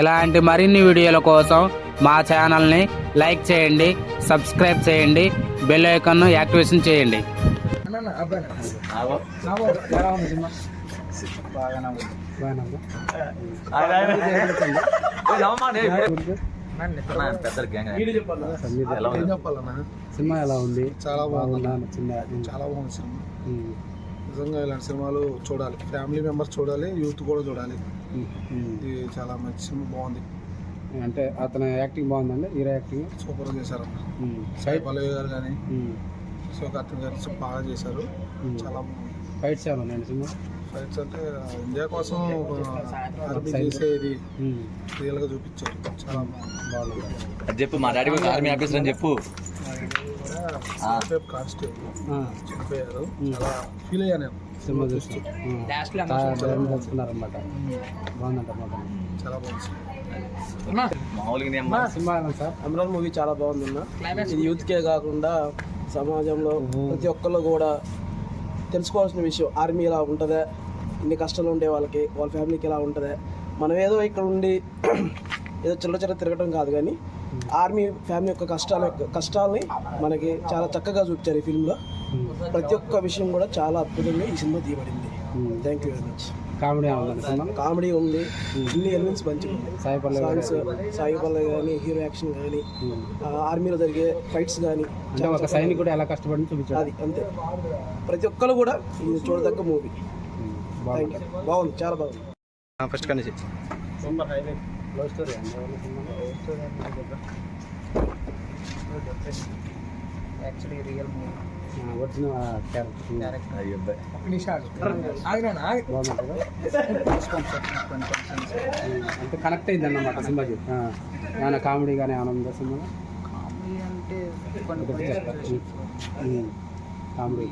ఇలాంటి మరిన్ని వీడియోల కోసం మా ఛానల్ని లైక్ చేయండి, సబ్స్క్రైబ్ చేయండి, బెల్ ఐకాన్ను యాక్టివేషన్ చేయండి. సినిమా ఎలా ఉంది? చాలా బాగుంది. చాలా బాగుంది సినిమా. నిజంగా ఇలాంటి సినిమాలు చూడాలి, ఫ్యామిలీ మెంబర్స్ చూడాలి, యూత్ కూడా చూడాలి. ఇది చాలా మంచి సినిమా, బాగుంది. అంటే అతని యాక్టింగ్ బాగుందండి, హీరో యాక్టింగ్ సూపర్గా చేశారు. సాయి పల్లవి గారు కానీ శివకార్తిక్ గారు బాగా చేశారు. చాలా బాగుంది. ఫైట్స్ ఏమన్నా ఉన్నాయండి సినిమా? ఫైట్స్ అంటే ఇండియా కోసం ఆర్మీ చేసేది రియల్గా చూపించారు. చాలా బాగుంది. చెప్పు, మా డాడీ కూడా ఆర్మీ ఆఫీసర్ అని చెప్పు. కానిస్టేబుల్ చనిపోయారు. చాలా ఫీల్ అయ్యా నేను సినిమా చూస్తూ. తెలుసుకున్నారన్నమాట. బాగుందంట. చాలా బాగుంది. సినిమా సార్ అమరాన్ మూవీ చాలా బాగుందన్న. ఇది యూత్కే కాకుండా సమాజంలో ప్రతి ఒక్కళ్ళు కూడా తెలుసుకోవాల్సిన విషయం. ఆర్మీ ఎలా ఉంటుందా, ఇన్ని కష్టాలు ఉండే వాళ్ళకి, వాళ్ళ ఫ్యామిలీకి ఎలా ఉంటుందా. మనం ఏదో ఇక్కడ ఉండి ఏదో చిల్లర తిరగడం కాదు, కానీ ఆర్మీ ఫ్యామిలీ యొక్క కష్టాలని మనకి చాలా చక్కగా చూపించారు ఈ ఫిల్మ్లో. ప్రతి ఒక్క విషయం కూడా చాలా అద్భుతంగా ఈ సినిమా తీయబడింది. Thank you very much. Comedy ఉంది, అన్ని ఎలిమెంట్స్ మంచిగా ఉంది. సాంగ్స్, సాయి పల్లవి కానీ, హీరో యాక్షన్ కానీ, ఆర్మీలో జరిగే ఫైట్స్ కానీ, ఒక సైనికుడు ఎలా కష్టపడి చూపించారు. అది అంతే. ప్రతి ఒక్కరు కూడా ఇది చూడదగ్గ మూవీ. Thank you. బాగుంది, చాలా బాగుంది. ఫస్ట్ కానీ super highlight. Love story actually real movie. వచ్చిన అంటే కనెక్ట్ అయింది అన్నమాట సినిమాకి. ఏమైనా కామెడీ కానీ ఏమైనా ఉందా సినిమా? కామెడీ అంటే కామెడీ